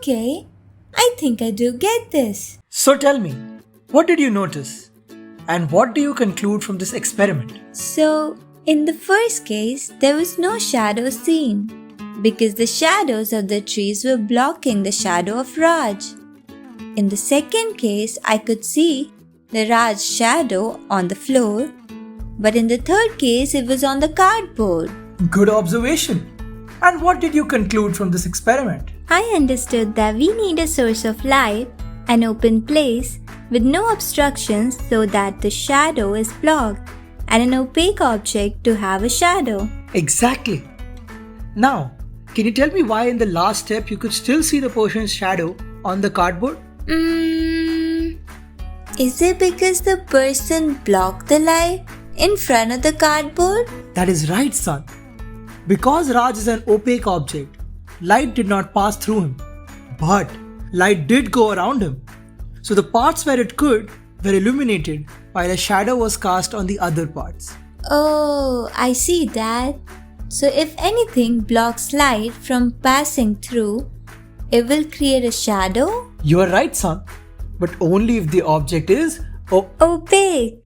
Okay, I think I do get this. So tell me, what did you notice? And what do you conclude from this experiment? So, in the first case, there was no shadow seen because the shadows of the trees were blocking the shadow of Raj. In the second case, I could see the Raj shadow on the floor, but in the third case, it was on the cardboard. Good observation. And what did you conclude from this experiment? I understood that we need a source of light, an open place with no obstructions so that the shadow is blocked, and an opaque object to have a shadow. Exactly. Now, can you tell me why in the last step you could still see the person's shadow on the cardboard? Is it because the person blocked the light in front of the cardboard? That is right, son. Because Raj is an opaque object, light did not pass through him. But light did go around him. So the parts where it could were illuminated while a shadow was cast on the other parts. Oh, I see that. So if anything blocks light from passing through, it will create a shadow? You are right, son. But only if the object is Opaque.